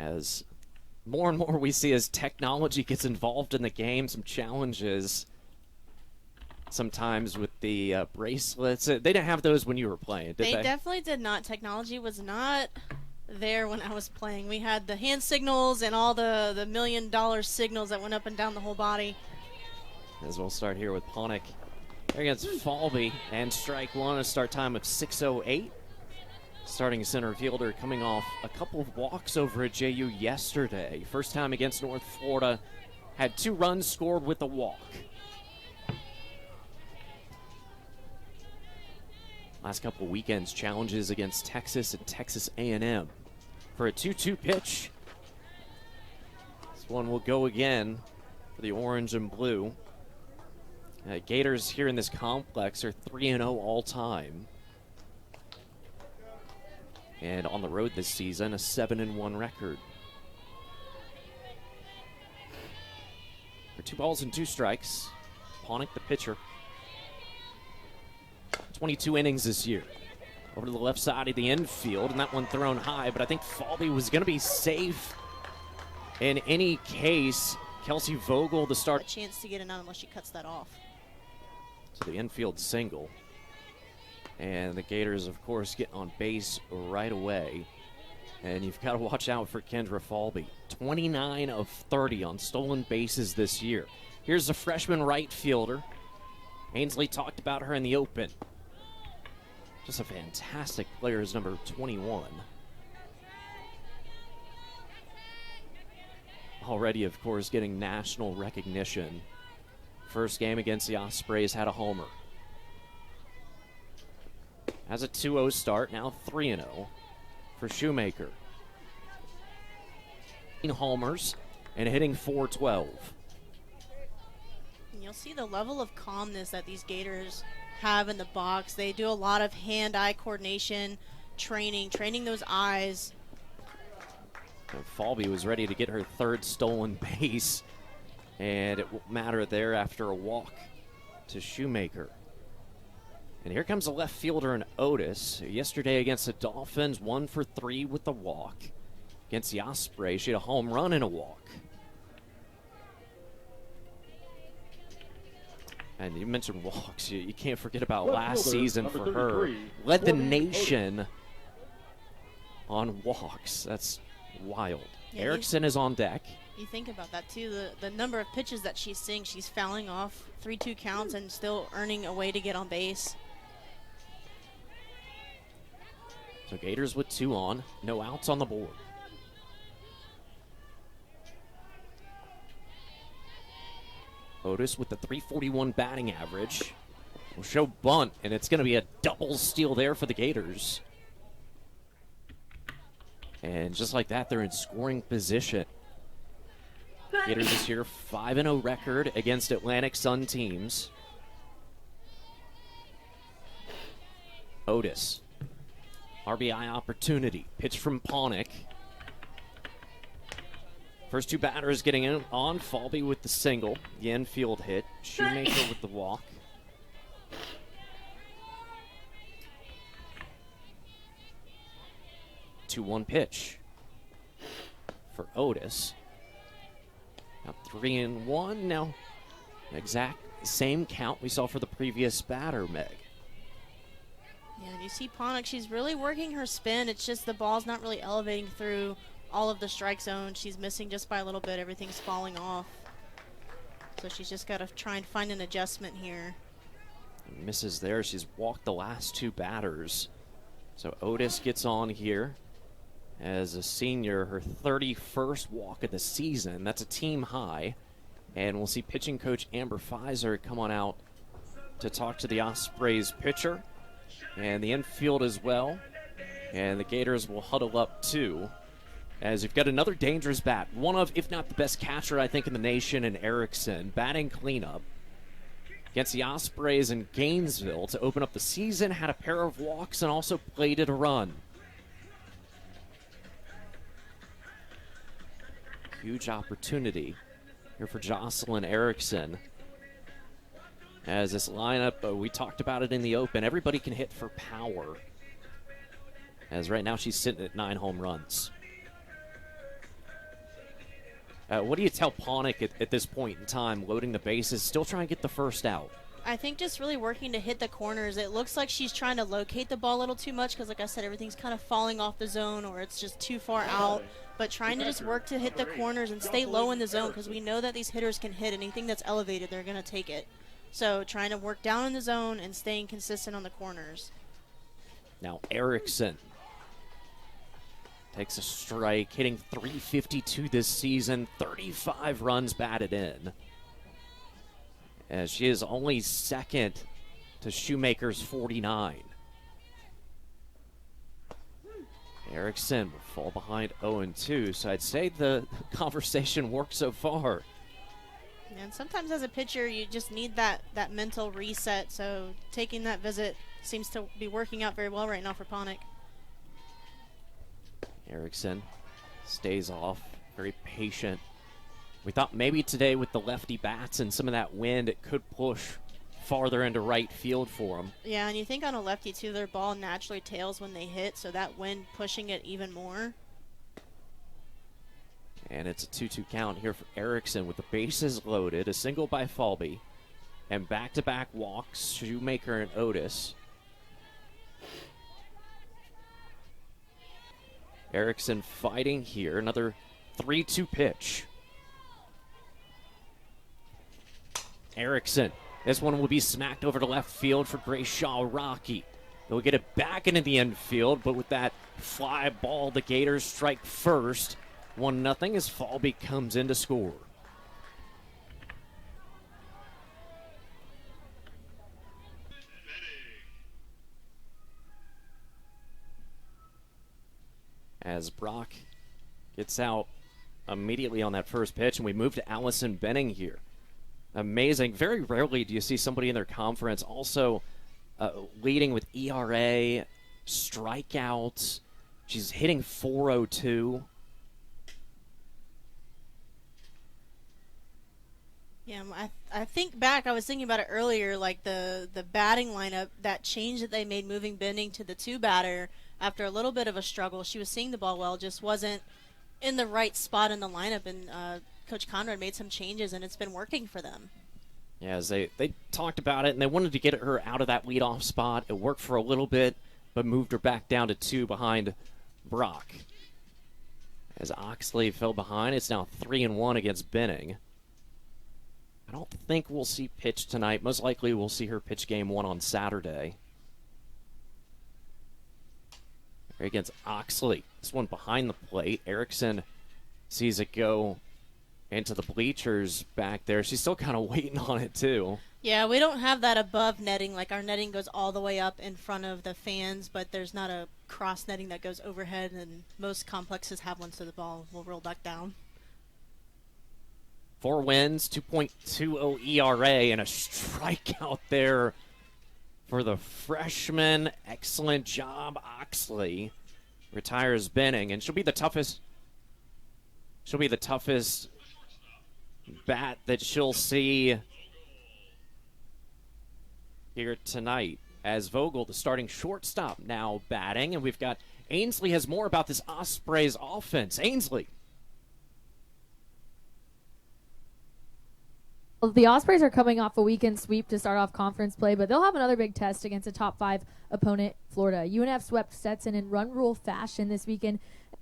as more and more we see as technology gets involved in the game, some challenges sometimes with the bracelets. They didn't have those when you were playing, did they? They definitely did not. Technology was not there when I was playing. We had the hand signals and all the $1 million signals that went up and down the whole body. As we'll start here with Ponick against Falby, and strike one, a start time of 6:08. Starting center fielder coming off a couple of walks over at JU yesterday. First time against North Florida, had 2 runs scored with a walk. Last couple of weekends, challenges against Texas and Texas A&M. For a 2-2 pitch, this one will go again for the orange and blue. Gators here in this complex are 3-0 all time. And on the road this season, a 7-1 record. For 2 balls and 2 strikes, Ponick the pitcher. 22 innings this year. Over to the left side of the infield, and that one thrown high, but I think Falby was going to be safe in any case. Kelsey Vogel to start. A chance to get it out unless she cuts that off. To the infield single. And the Gators, of course, get on base right away. And you've got to watch out for Kendra Falby. 29 of 30 on stolen bases this year. Here's the freshman right fielder. Ainsley talked about her in the open. Just a fantastic player is number 21. Already, of course, getting national recognition. First game against the Ospreys had a homer. Has a 2-0 start, now 3-0 for Shoemaker. Homers and hitting .412. And you'll see the level of calmness that these Gators have in the box. They do a lot of hand-eye coordination, training those eyes. And Falby was ready to get her 3rd stolen base, and it won't matter there after a walk to Shoemaker. And here comes the left fielder in Otis. Yesterday against the Dolphins, 1 for 3 with the walk. Against the Ospreys, she had a home run and a walk. And you mentioned walks. You can't forget about last season for her. Led the nation on walks. That's wild. Yeah, Erickson is on deck. You think about that, too. The number of pitches that she's seeing, she's fouling off 3-2 counts and still earning a way to get on base. So Gators with 2 on, no outs on the board. Otis with the .341 batting average will show bunt, and it's going to be a double steal there for the Gators. And just like that, they're in scoring position. Gators this year, 5-0 record against Atlantic Sun teams. Otis. RBI opportunity. Pitch from Ponick. First 2 batters getting in on. Falby with the single. The infield hit. Shoemaker with the walk. Two-one pitch for Otis. Now 3-1. Now exact same count we saw for the previous batter, Meg. Yeah, and you see Ponick, she's really working her spin. It's just the ball's not really elevating through all of the strike zone. She's missing just by a little bit. Everything's falling off. So she's just got to try and find an adjustment here. Misses there. She's walked the last 2 batters. So Otis gets on here as a senior, her 31st walk of the season. That's a team high. And we'll see pitching coach Amber Pfizer come on out to talk to the Ospreys pitcher and the infield as well. And the Gators will huddle up too, as you've got another dangerous bat. One of, if not the best catcher, I think, in the nation, in Erickson, batting cleanup against the Ospreys in Gainesville to open up the season. Had a pair of walks and also plated a run. Huge opportunity here for Jocelyn Erickson. As this lineup, we talked about it in the open, everybody can hit for power. As right now she's sitting at 9 home runs. What do you tell Ponick at this point in time, loading the bases, still trying to get the first out? I think just really working to hit the corners. It looks like she's trying to locate the ball a little too much because, like I said, everything's kind of falling off the zone or it's just too far out. But trying to just work to hit the corners and stay low in the zone because we know that these hitters can hit anything that's elevated. They're going to take it. So trying to work down in the zone and staying consistent on the corners. Now Erickson takes a strike, hitting .352 this season, 35 runs batted in. As she is only second to Shoemaker's 49. Erickson will fall behind 0-2, so I'd say the conversation worked so far. And sometimes as a pitcher, you just need that mental reset, so taking that visit seems to be working out very well right now for Ponick. Erickson stays off, very patient. We thought maybe today with the lefty bats and some of that wind, it could push farther into right field for him. Yeah, and you think on a lefty, too, their ball naturally tails when they hit, so that wind pushing it even more. And it's a 2-2 count here for Erickson with the bases loaded, a single by Falby, and back-to-back walks, Shoemaker and Otis. Erickson fighting here, another 3-2 pitch. Erickson, this one will be smacked over to left field for Grayshaw Rocky. They'll get it back into the infield, but with that fly ball, the Gators strike first. 1-0 as Falby comes in to score. As Brock gets out immediately on that first pitch, and we move to Allison Benning here. Amazing. Very rarely do you see somebody in their conference also leading with ERA, strikeouts. She's hitting .402. Yeah, I think back, I was thinking about it earlier, like the batting lineup, that change that they made moving Benning to the two-batter after a little bit of a struggle. She was seeing the ball well, just wasn't in the right spot in the lineup, and Coach Conrad made some changes, and it's been working for them. Yeah, as they talked about it, and they wanted to get her out of that leadoff spot. It worked for a little bit, but moved her back down to 2 behind Brock. As Oxley fell behind, it's now 3-1 against Benning. I don't think we'll see pitch tonight. Most likely we'll see her pitch game 1 on Saturday. Against Oxley. This one behind the plate. Erickson sees it go into the bleachers back there. She's still kind of waiting on it, too. Yeah, we don't have that above netting. Like, our netting goes all the way up in front of the fans, but there's not a cross netting that goes overhead, and most complexes have one, so the ball will roll back down. 4 wins, 2.20 ERA, and a strikeout there for the freshman. Excellent job, Oxley. Retires Benning, and she'll be the toughest bat that she'll see here tonight. As Vogel, the starting shortstop, now batting, and we've got Ainsley has more about this Ospreys offense. Ainsley. The Ospreys are coming off a weekend sweep to start off conference play, but they'll have another big test against a top 5 opponent, Florida. UNF swept Stetson in run rule fashion this weekend.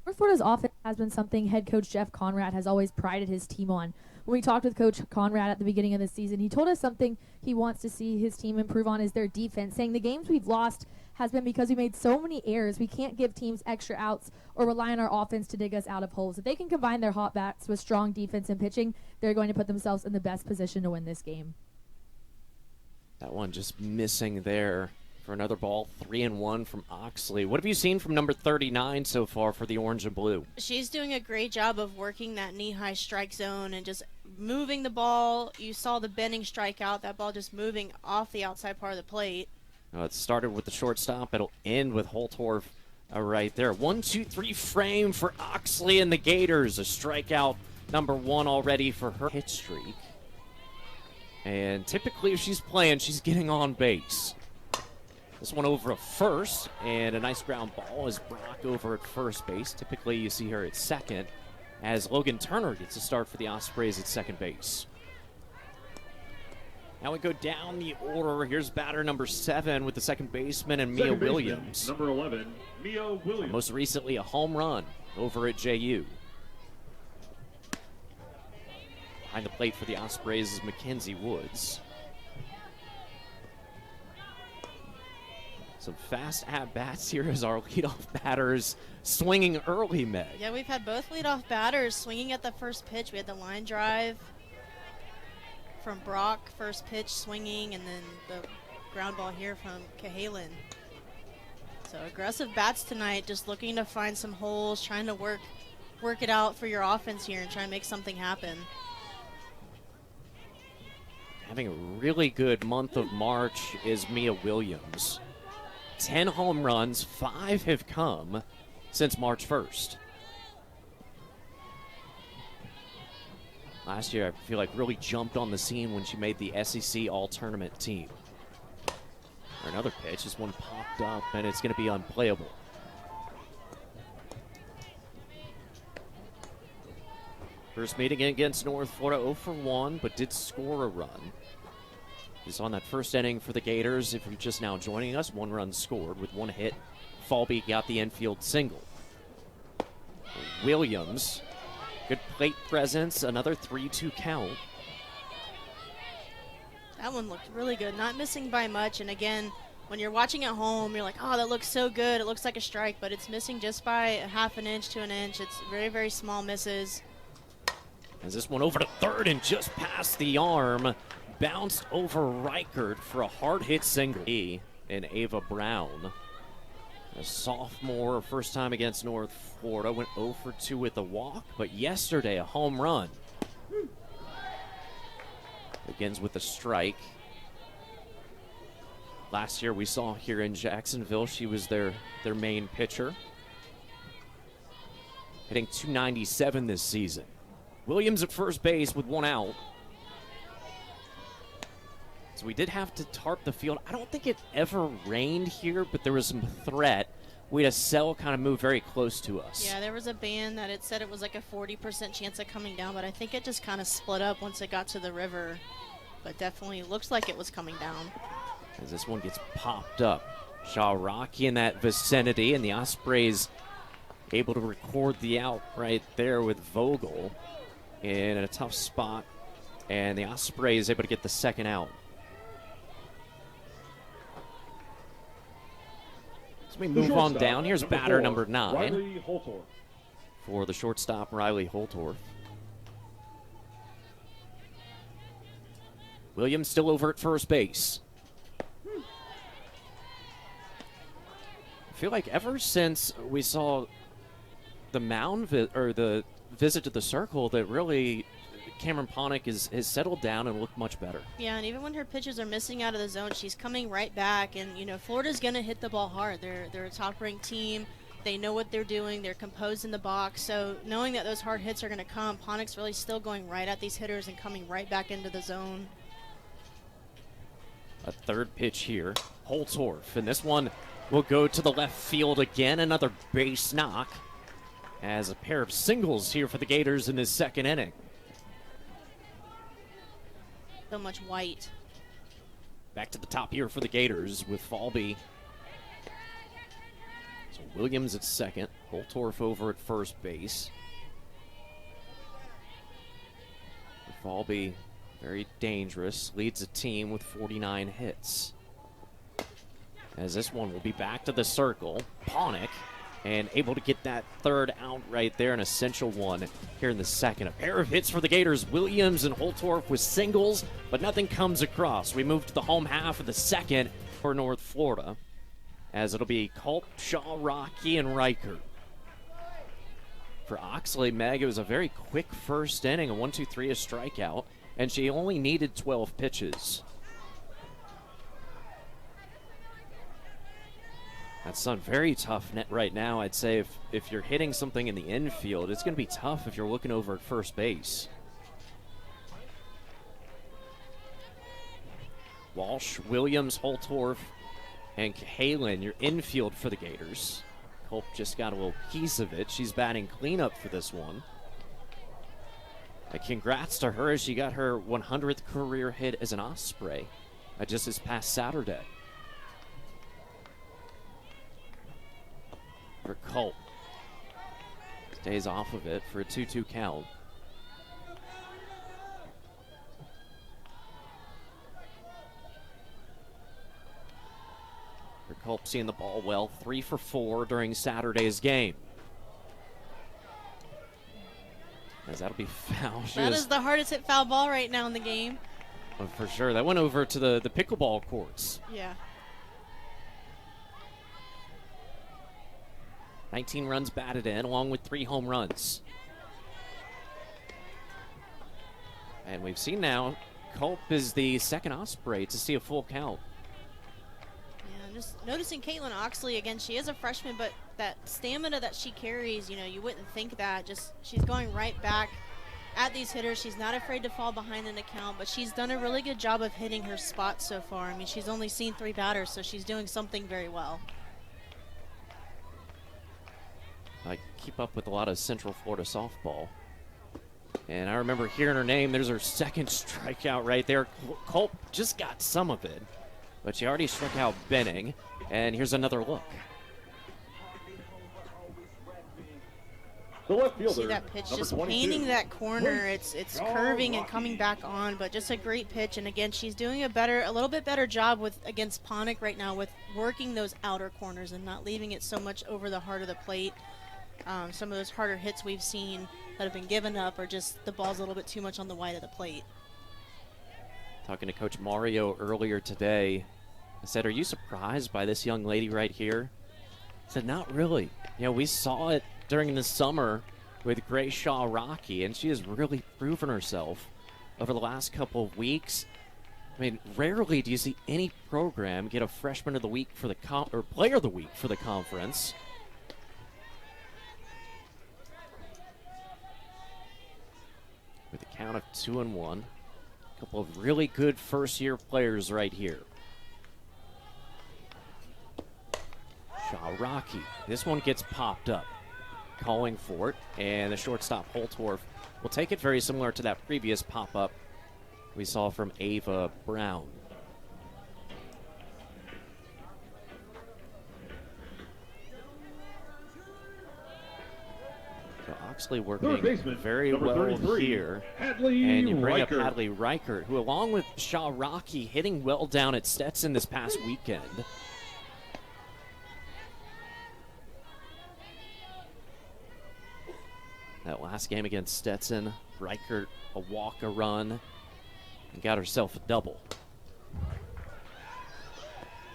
North Florida's offense has been something head coach Jeff Conrad has always prided his team on. When we talked with Coach Conrad at the beginning of the season, he told us something he wants to see his team improve on is their defense, saying the games we've lost has been because we made so many errors. We can't give teams extra outs or rely on our offense to dig us out of holes. If they can combine their hot bats with strong defense and pitching, they're going to put themselves in the best position to win this game. That one just missing there for another ball. 3-1 from Oxley. What have you seen from number 39 so far for the orange and blue? She's doing a great job of working that knee-high strike zone and just moving the ball. You saw the Benning strikeout, that ball just moving off the outside part of the plate. It started with the shortstop. It'll end with Holtorf right there. 1-2-3 frame for Oxley and the Gators. A strikeout number 1 already for her hit streak. And typically if she's playing, she's getting on base. This one over at first, and a nice ground ball as Brock over at first base. Typically you see her at second. as Logan Turner gets a start for the Ospreys at second base. Now we go down the order. Here's batter number 7 with the second baseman and Mia Second baseman, Williams. number 11, Mia Williams. Most recently a home run over at JU. Behind the plate for the Ospreys is Mackenzie Woods. Some fast at-bats here as our leadoff batters swinging early, Meg. Yeah, we've had both leadoff batters swinging at the first pitch. We had the line drive from Brock, first pitch swinging, and then the ground ball here from Cahalan. So aggressive bats tonight, just looking to find some holes, trying to work it out for your offense here and try and make something happen. Having a really good month of March is Mia Williams. 10 home runs, 5 have come since March 1st. Last year, I feel like really jumped on the scene when she made the SEC All-Tournament team. Another pitch, this one popped up, and it's going to be unplayable. First meeting against North Florida, 0 for 1, but did score a run. Just on that first inning for the Gators, if you're just now joining us, 1 run scored with 1 hit. Falby got the infield single. Williams, good plate presence, another 3-2 count. That one looked really good, not missing by much. And again, when you're watching at home, you're like, oh, that looks so good. It looks like a strike, but it's missing just by a half an inch to an inch. It's very, very small misses. As this one over to third and just past the arm, bounced over Reichert for a hard hit single. And Ava Brown, a sophomore, first time against North Florida, went 0 for 2 with a walk, but yesterday a home run. Begins with a strike. Last year we saw here in Jacksonville, she was their main pitcher. Hitting .297 this season. Williams at first base with 1 out. So we did have to tarp the field. I don't think it ever rained here, but there was some threat. We had a cell kind of move very close to us. Yeah, there was a band that it said it was like a 40% chance of coming down, but I think it just kind of split up once it got to the river. But definitely looks like it was coming down. As this one gets popped up. Shaw Rocky in that vicinity, and the Ospreys able to record the out right there with Vogel in a tough spot. And the Ospreys able to get the second out. So we move on down. Here's batter number 9 Riley Holtorf. for the shortstop, Riley Holtorf. Williams still over at first base. I feel like ever since we saw the mound or the visit to the circle, that really Cameron Ponick has settled down and looked much better. Yeah, and even when her pitches are missing out of the zone, she's coming right back. And, you know, Florida's going to hit the ball hard. They're a top-ranked team. They know what they're doing. They're composed in the box. So knowing that those hard hits are going to come, Ponick's really still going right at these hitters and coming right back into the zone. A third pitch here, Holtorf, and this one will go to the left field again. Another base knock as a pair of singles here for the Gators in this second inning. So much white. Back to the top here for the Gators with Falby. So Williams at second, Holtorf over at first base. Falby, very dangerous, leads the team with 49 hits. As this one will be back to the circle, Ponick, and able to get that third out right there, an essential one here in the second. A pair of hits for the Gators, Williams and Holtorf with singles, but nothing comes across. We move to the home half of the second for North Florida, as it'll be Culp, Shaw, Rocky, and Reichert. For Oxley, Meg, it was a very quick first inning, a 1-2-3, a strikeout, and she only needed 12 pitches. That's not very tough net right now. I'd say if you're hitting something in the infield, it's going to be tough if you're looking over at first base. Walsh, Williams, Holtorf, and Cahalan, your infield for the Gators. Culp just got a little piece of it. She's batting cleanup for this one. Congrats to her as she got her 100th career hit as an Osprey just this past Saturday. For Culp. Stays off of it for a 2-2 count. For Culp seeing the ball well, 3 for 4 during Saturday's game. As that'll be foul. That is the hardest hit foul ball right now in the game. Oh, for sure. That went over to the pickleball courts. Yeah. 19 runs batted in, along with 3 home runs. And we've seen now, Culp is the second Osprey to see a full count. Yeah, I'm just noticing Caitlin Oxley again. She is a freshman, but that stamina that she carries, you know, you wouldn't think that. Just she's going right back at these hitters. She's not afraid to fall behind an account, but she's done a really good job of hitting her spots so far. I mean, she's only seen 3 batters, so she's doing something very well. I keep up with a lot of Central Florida softball. And I remember hearing her name. There's her second strikeout right there. Culp just got some of it, but she already struck out Benning. And here's another look. The left fielder, See that pitch number just 22. painting that corner. It's curving and coming back on, but just a great pitch. And again, she's doing a little bit better job against Ponick right now with working those outer corners and not leaving it so much over the heart of the plate. Some of those harder hits we've seen that have been given up are just the ball's a little bit too much on the wide of the plate. Talking to Coach Mario earlier today, I said, "Are you surprised by this young lady right here?" I said, "Not really. You know, we saw it during the summer with Grace Shaw Rocky, and she has really proven herself over the last couple of weeks. I mean, rarely do you see any program get a freshman of the week for the or player of the week for the conference." With a count of 2-1, a couple of really good first-year players right here. Shaw Rocky. This one gets popped up. Calling for it, and the shortstop Holtorf will take it, very similar to that previous pop-up we saw from Ava Brown. So Oxley working very number well 33, here. Hadley And you bring Reichert. up Hadley Reichert, who along with Shaw Rocky hitting well down at Stetson this past weekend. That last game against Stetson, Reichert a walk, a run, and got herself a double.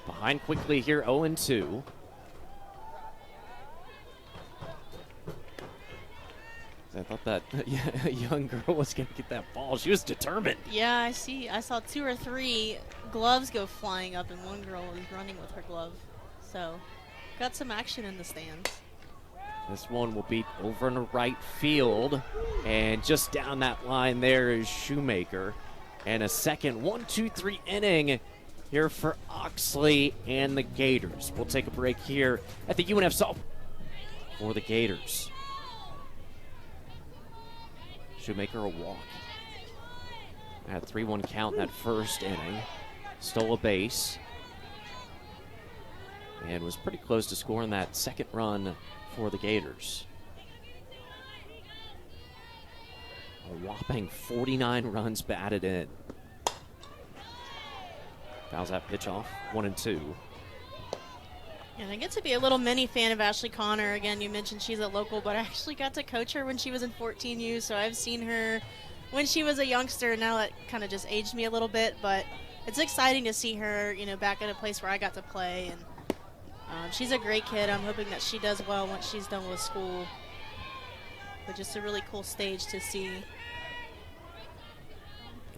Behind quickly here, 0-2. I thought that young girl was going to get that ball. She was determined. Yeah, I saw 2 or 3 gloves go flying up, and one girl was running with her glove. So, got some action in the stands. This one will be over in the right field, and just down that line there is Shoemaker. And a second 1-2-3 inning here for Oxley and the Gators. We'll take a break here at the UNF softball for the Gators. Shoemaker a walk. Had a 3-1 count in that first inning. Stole a base. And was pretty close to scoring that second run for the Gators. A whopping 49 runs batted in. Fouls that pitch off, 1-2. And I get to be a little mini fan of Ashley Connor. Again, you mentioned she's a local, but I actually got to coach her when she was in 14U, so I've seen her when she was a youngster. Now that kind of just aged me a little bit, but it's exciting to see her, you know, back at a place where I got to play. And she's a great kid. I'm hoping that she does well once she's done with school. But just a really cool stage to see.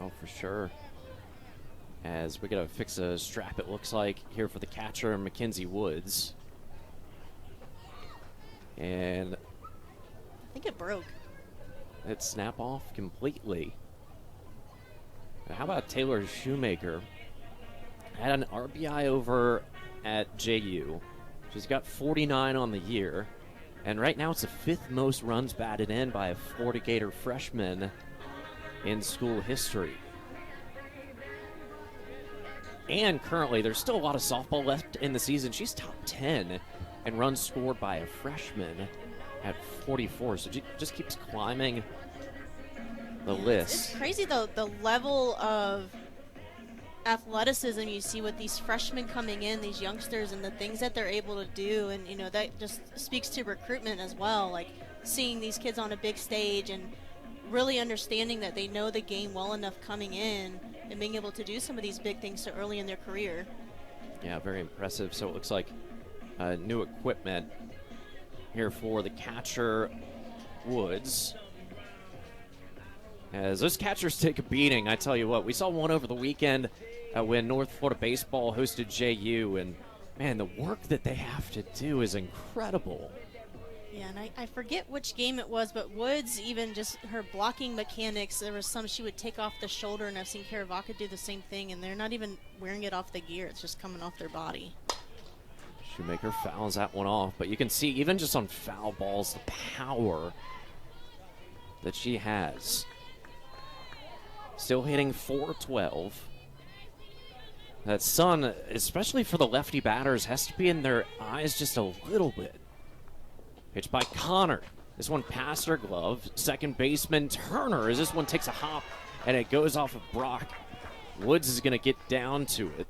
Oh, for sure. As we got to fix a strap, it looks like, here for the catcher, Mackenzie Woods. And I think it broke. it snap off completely. And how about Taylor Shoemaker? Had an RBI over at JU. She's got 49 on the year. And right now it's the 5th most runs batted in by a Florida Gator freshman in school history. And currently, there's still a lot of softball left in the season. She's top 10 in runs scored by a freshman at 44. So she just keeps climbing the list. It's crazy, though, the level of athleticism you see with these freshmen coming in, these youngsters, and the things that they're able to do. And, that just speaks to recruitment as well. Like, seeing these kids on a big stage and really understanding that they know the game well enough coming in and being able to do some of these big things so early in their career. Yeah, very impressive. So it looks like new equipment here for the catcher, Woods. As those catchers take a beating, I tell you what, we saw one over the weekend when North Florida Baseball hosted JU, and man, the work that they have to do is incredible. Yeah, and I forget which game it was, but Woods, even just her blocking mechanics, there was some she would take off the shoulder, and I've seen Caravaca do the same thing, and they're not even wearing it off the gear. It's just coming off their body. Shoemaker fouls that one off, but you can see even just on foul balls, the power that she has. Still hitting .412. That sun, especially for the lefty batters, has to be in their eyes just a little bit. Pitch by Connor. This one past her glove. Second baseman Turner as this one takes a hop and it goes off of Brock. Woods is going to get down to it,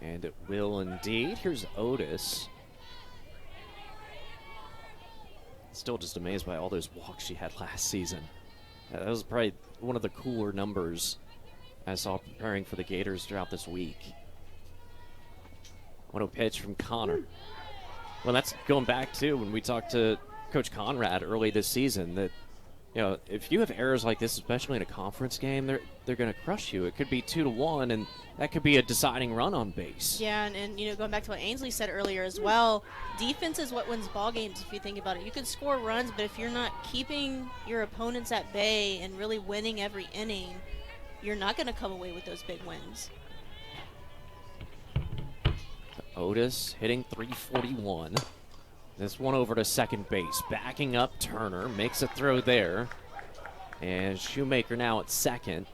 and it will indeed. Here's Otis. Still just amazed by all those walks she had last season. That was probably one of the cooler numbers I saw preparing for the Gators throughout this week. 1-0 pitch from Connor. Well, that's going back to when we talked to Coach Conrad early this season that, if you have errors like this, especially in a conference game, they're going to crush you. It could be 2-1, and that could be a deciding run on base. Yeah, and going back to what Ainsley said earlier as well, defense is what wins ball games if you think about it. You can score runs, but if you're not keeping your opponents at bay and really winning every inning, you're not going to come away with those big wins. Otis hitting .341. This one over to second base. Backing up Turner. Makes a throw there. And Shoemaker now at second.